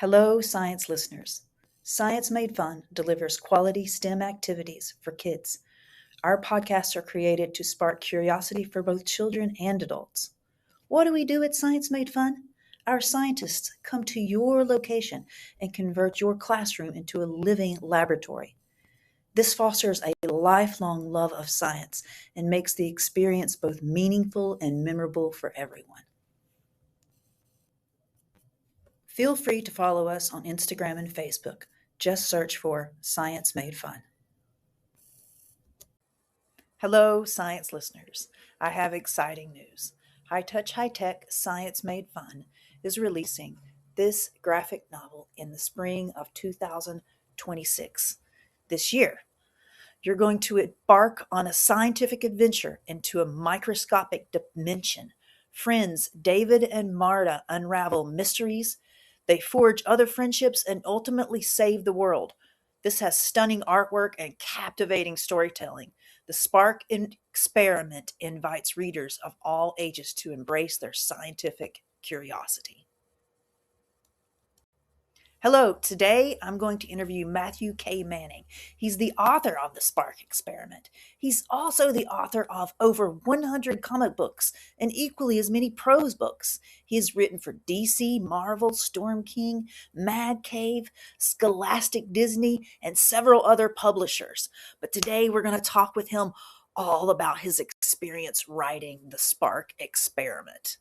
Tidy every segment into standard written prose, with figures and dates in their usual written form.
Hello, science listeners. Science Made Fun delivers quality STEM activities for kids. Our podcasts are created to spark curiosity for both children and adults. What do we do at Science Made Fun? Our scientists come to your location and convert your classroom into a living laboratory. This fosters a lifelong love of science and makes the experience both meaningful and memorable for everyone. Feel free to follow us on Instagram and Facebook. Just search for Science Made Fun. Hello, science listeners. I have exciting news. High Touch High Tech Science Made Fun is releasing this graphic novel in the spring of 2026. This year, you're going to embark on a scientific adventure into a microscopic dimension. Friends David and Marta unravel mysteries. They forge other friendships and ultimately save the world. This has stunning artwork and captivating storytelling. The Spark Experiment invites readers of all ages to embrace their scientific curiosity. Hello, today I'm going to interview Matthew K. Manning. He's the author of The Spark Experiment. He's also the author of over 100 comic books and equally as many prose books. He has written for DC, Marvel, Storm King, Mad Cave, Scholastic Disney, and several other publishers. But today we're going to talk with him all about his experience writing The Spark Experiment.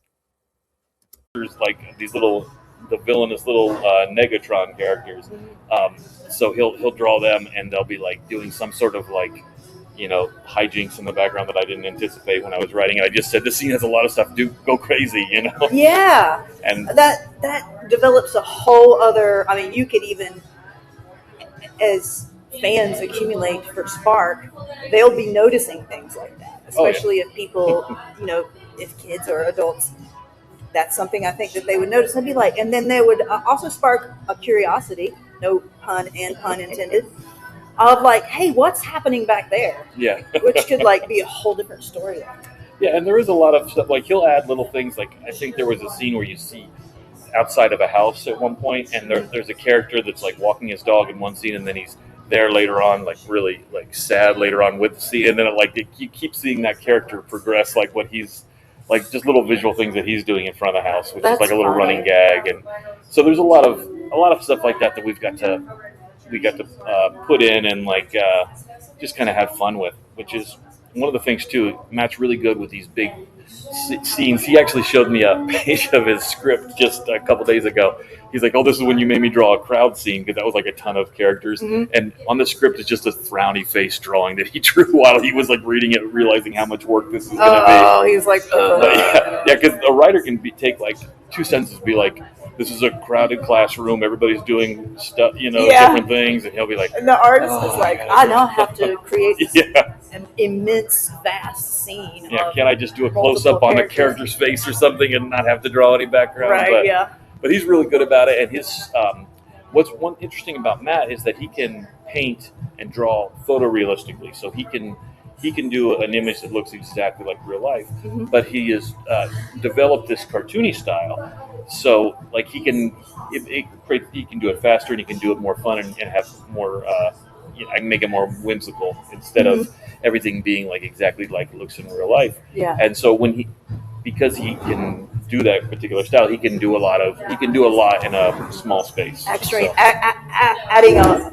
There's like the villainous little Negatron characters. So he'll draw them, and they'll be like doing some sort of hijinks in the background that I didn't anticipate when I was writing it. I just said this scene has a lot of stuff. Go crazy, Yeah, And that develops a whole other. I mean, you could even, as fans accumulate for Spark, they'll be noticing things like that, especially if people, if kids or adults. That's something I think that they would notice. They'd be like, and then they would also spark a curiosity, no pun and pun intended, of like, hey, what's happening back there? Yeah. Which could be a whole different storyline. Yeah, and there is a lot of stuff. Like he'll add little things. Like I think there was a scene where you see outside of a house at one point, and there's a character that's like walking his dog in one scene, and then he's there later on, like really like sad later on with the scene, and then you keep seeing that character progress, like what he's. Like just little visual things that he's doing in front of the house, which is like a little running gag, and so there's a lot of stuff like that we got to put in and just kind of have fun with, which is one of the things too. Matt's really good with these big scenes. He actually showed me a page of his script just a couple days ago. He's like, "Oh, this is when you made me draw a crowd scene," because that was like a ton of characters. Mm-hmm. And on the script is just a frowny face drawing that he drew while he was like reading it, realizing how much work this is going to be. Oh, he's like, yeah, because a writer can take like two sentences, be like, "This is a crowded classroom. Everybody's doing stuff, different things," and he'll be like, and the artist is like, "I now have to create this yeah. an immense, vast scene." Yeah, can't I just do a close up on a character's face or something and not have to draw any background? Right. But he's really good about it, and his what's one interesting about Matt is that he can paint and draw photorealistically. So he can do an image that looks exactly like real life, mm-hmm. but he has developed this cartoony style. So like he can do it faster, and he can do it more fun and have more. I can make it more whimsical instead mm-hmm. of everything being like exactly like it looks in real life. Yeah. And so because he can do that particular style, he can do a lot in a small space. Actually, adding a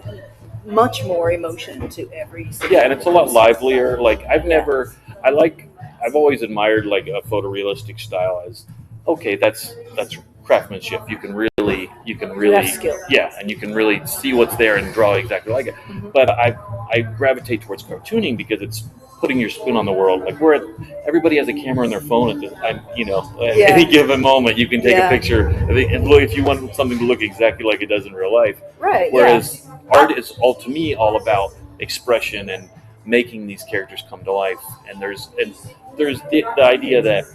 much more emotion to every scene. Yeah, and it's a lot livelier. Like I've always admired like a photorealistic style as okay, that's craftsmanship. You can really yeah, and you can really see what's there and draw exactly like it. Mm-hmm. But I gravitate towards cartooning because it's putting your spin on the world. Like everybody has a camera on their phone at any given moment. You can take a picture. If you want something to look exactly like it does in real life. Right. Whereas art is to me all about expression and making these characters come to life. And there's the idea that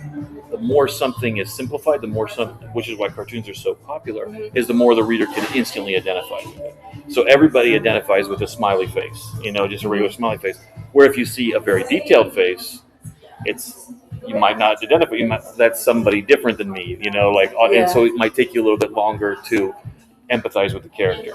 the more something is simplified, which is why cartoons are so popular, mm-hmm. is the more the reader can instantly identify with it. So everybody identifies with a smiley face, just a regular smiley face. Where if you see a very detailed face, you might not identify. That's somebody different than me, And so it might take you a little bit longer to empathize with the character.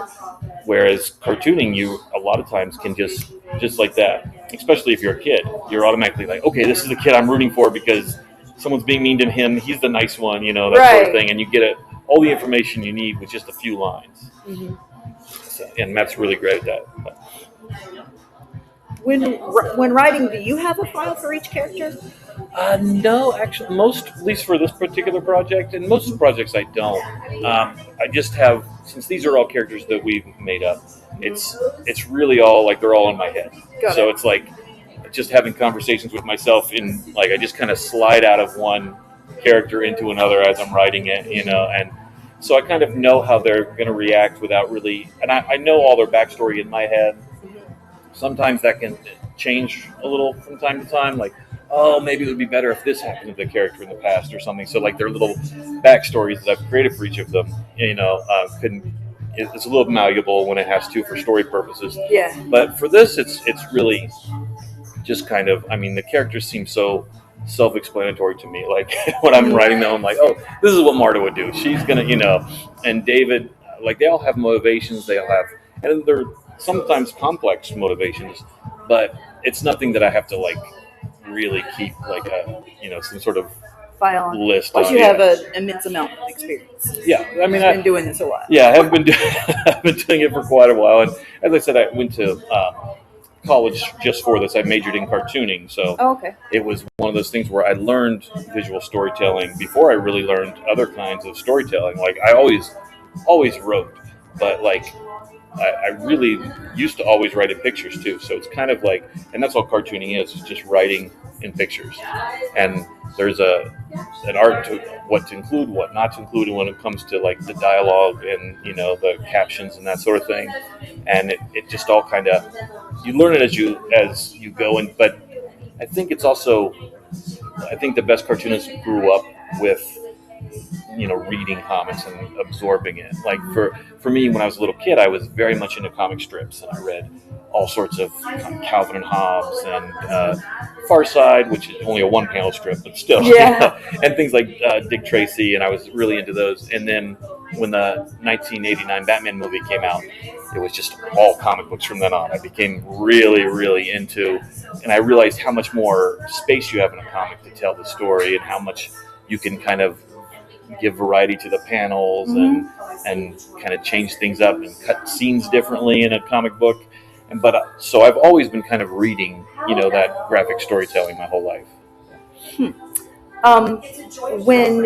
Whereas cartooning, you a lot of times can just like that, especially if you're a kid, you're automatically like, okay, this is the kid I'm rooting for because someone's being mean to him. He's the nice one, that sort of thing, and you get all the information you need with just a few lines. Mm-hmm. So, and Matt's really great at that. But. When writing, do you have a file for each character? No, actually, at least for this particular project, and most of the projects I don't. I just have, since these are all characters that we've made up, it's really all like they're all in my head. So it's like just having conversations with myself I just kind of slide out of one character into another as I'm writing it, and so I kind of know how they're going to react without really, and I know all their backstory in my head. Sometimes that can change a little from time to time, like, oh, maybe it would be better if this happened to the character in the past or something. So like their little backstories that I've created for each of them, it's a little malleable when it has to for story purposes. Yeah. But for this, it's really just kind of, the characters seem so self-explanatory to me. Like when I'm writing them, I'm like, oh, this is what Marta would do. She's gonna, and David, like they all have motivations. They all have, and they're sometimes complex motivations, but it's nothing that I have to like really keep like a some sort of file on list. Plus, you have an immense amount of experience. Yeah, I've been doing this a while. Yeah, I've been doing it for quite a while, and as I said, I went to college just for this. I majored in cartooning, so it was one of those things where I learned visual storytelling before I really learned other kinds of storytelling. Like I always wrote, but like I really used to always write in pictures too. So it's kind of like, and that's all cartooning is just writing in pictures. And there's an art to what to include, what not to include when it comes to like the dialogue and the captions and that sort of thing. And it just all kind of, you learn it as you go. But I think it's also, I think the best cartoonists grew up with reading comics and absorbing it. Like for me, when I was a little kid, I was very much into comic strips, and I read all sorts of Calvin and Hobbes and Far Side, which is only a one-panel strip, but still, and things like Dick Tracy, and I was really into those. And then when the 1989 Batman movie came out, it was just all comic books from then on. I became really, really into, and I realized how much more space you have in a comic to tell the story, and how much you can kind of give variety to the panels and kind of change things up and cut scenes differently in a comic book. So I've always been kind of reading, that graphic storytelling my whole life. When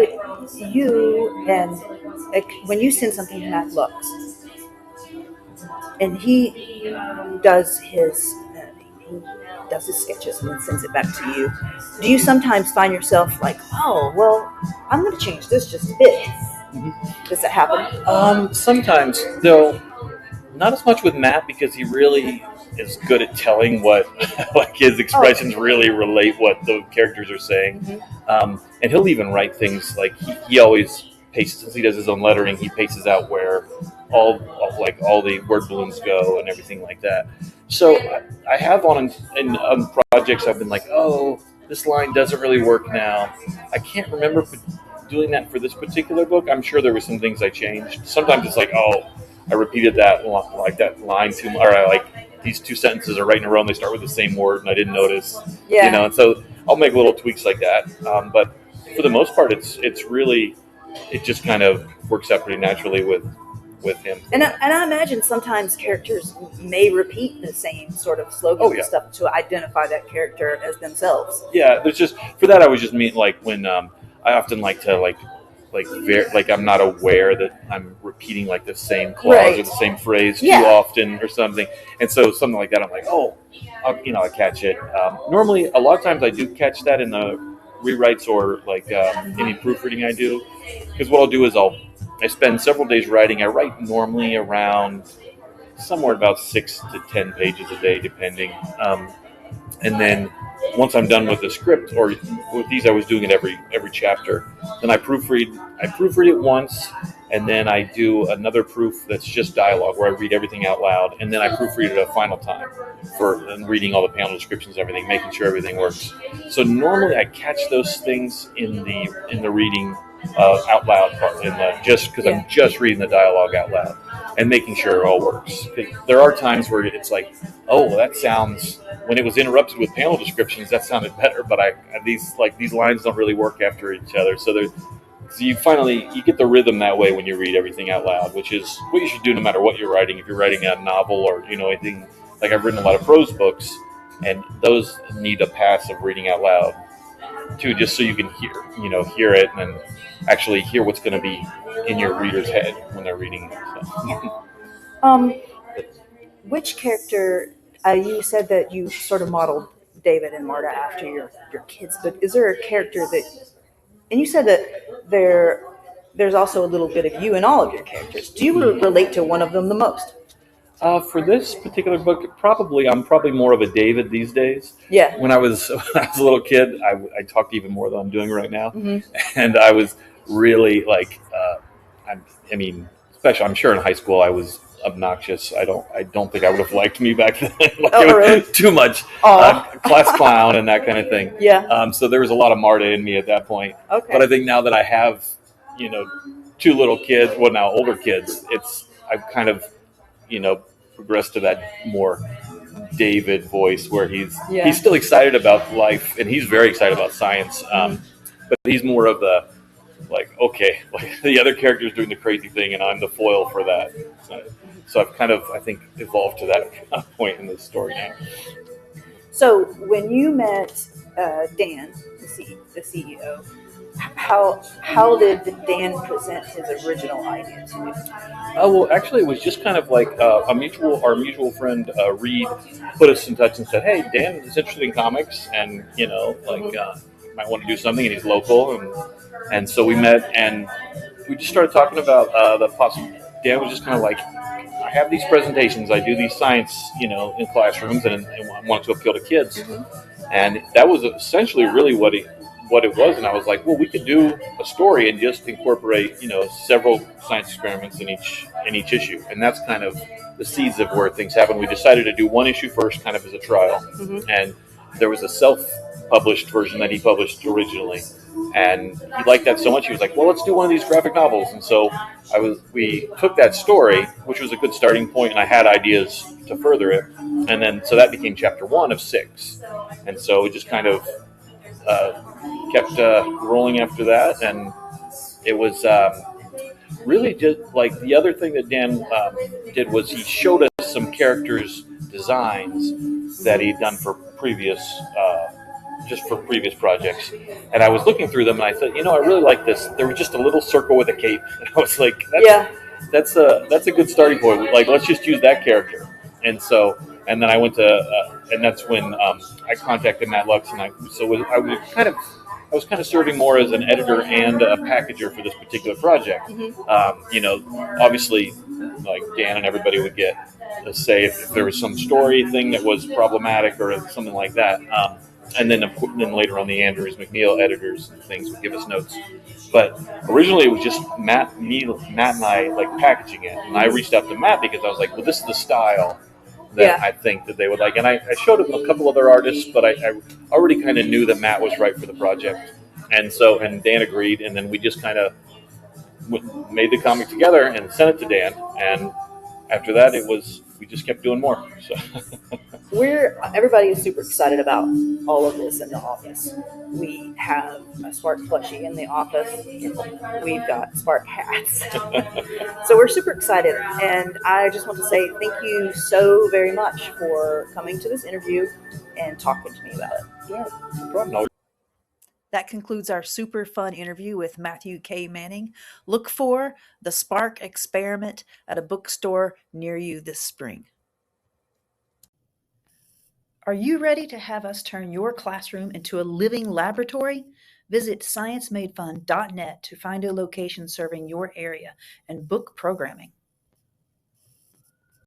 you send something to Matt Lux, and he does his sketches and then sends it back to you, do you sometimes find yourself like, oh, well, I'm going to change this just a bit? Mm-hmm. Does that happen? Sometimes, though, not as much with Matt, because he really is good at telling what, like his expressions really relate what the characters are saying. Mm-hmm. And he'll even write things like he always pastes, since he does his own lettering, he pastes out where all the word balloons go and everything like that. So I have on projects I've been like, oh, this line doesn't really work now. I can't remember doing that for this particular book. I'm sure there were some things I changed. Sometimes it's like, oh, I repeated that line too much, or I like these two sentences are right in a row and they start with the same word and I didn't notice. Yeah. And so I'll make little tweaks like that. But for the most part, it's really, it just kind of works out pretty naturally with him. And I imagine sometimes characters may repeat the same sort of slogan and stuff to identify that character as themselves. Yeah, there's just, for that I was just mean like when I often like to like I'm not aware that I'm repeating like the same clause or the same phrase too often or something. And so something like that, I'm like, oh, I catch it. Normally, a lot of times I do catch that in the rewrites or like any proofreading I do. Because what I'll do is I spend several days writing. I write normally around somewhere about 6 to 10 pages a day, depending. And then once I'm done with the script, or with these, I was doing it every chapter. Then I proofread it once, and then I do another proof that's just dialogue, where I read everything out loud, and then I proofread it a final time and reading all the panel descriptions, everything, making sure everything works. So normally I catch those things in the reading out loud part, just because I'm just reading the dialogue out loud. and making sure it all works. There are times where it's like, oh, that sounds, when it was interrupted with panel descriptions, that sounded better, but these lines don't really work after each other. So you get the rhythm that way when you read everything out loud, which is what you should do no matter what you're writing. If you're writing a novel or anything, like I've written a lot of prose books, and those need a pass of reading out loud too, just so you can hear it and actually hear what's going to be in your reader's head when they're reading it. So. Which character? You said that you sort of modeled David and Marta after your kids, but is there a character that? And you said that there's also a little bit of you in all of your characters. Do you relate to one of them the most? For this particular book, I'm probably more of a David these days. Yeah. When I was a little kid, I talked even more than I'm doing right now, and I was really like, especially I'm sure in high school I was obnoxious. I don't think I would have liked me back then. Really? Too much class clown and that kind of thing. Yeah. So there was a lot of Marta in me at that point. Okay. But I think now that I have, two little kids, well now older kids, I've kind of, progressed to that more David voice where he's still excited about life and he's very excited about science. But he's more of the the other character's doing the crazy thing and I'm the foil for that. So I've kind of, I think, evolved to that point in the story now. So when you met Dan, the CEO, how did Dan present his original idea to you? Well, actually, it was just kind of like our mutual friend Reed put us in touch and said, "Hey, Dan is interested in comics, and might want to do something, and he's local." And so we met, and we just started talking about the possibility. Dan was just kind of like, I have these presentations, I do these science, in classrooms, and I want to appeal to kids. And that was essentially really what it was. And I was like, well, we could do a story and just incorporate, several science experiments in each issue. And that's kind of the seeds of where things happen. We decided to do one issue first, kind of as a trial. And there was a self-published version that he published originally. And he liked that so much, he was like, well, let's do one of these graphic novels. And so we took that story, which was a good starting point, and I had ideas to further it. And then, so that became chapter 1 of 6. And so we just kind of kept rolling after that. And it was really just like the other thing that Dan did was he showed us some characters' designs that he'd done for previous projects. And I was looking through them and I thought, I really like this. There was just a little circle with a cape. And I was like, that's a good starting point. Like, let's just use that character. And then I went to, and that's when I contacted Matt Lux, and I was kind of serving more as an editor and a packager for this particular project. Obviously, like Dan and everybody would get to say if there was some story thing that was problematic or something like that. And then later on, the Andrews McNeil editors and things would give us notes. But originally, it was just Matt and I like packaging it. And I reached out to Matt because I was like, well, this is the style that I think that they would like. And I showed him a couple other artists, but I already kind of knew that Matt was right for the project. And Dan agreed. And then we just kind of made the comic together and sent it to Dan. And after that, we just kept doing more. So. Everybody is super excited about all of this in the office. We have a Spark plushie in the office. We've got Spark hats. So we're super excited. And I just want to say thank you so very much for coming to this interview and talking to me about it. Yeah, no problem. That concludes our super fun interview with Matthew K. Manning. Look for the Spark Experiment at a bookstore near you this spring. Are you ready to have us turn your classroom into a living laboratory? Visit sciencemadefun.net to find a location serving your area and book programming.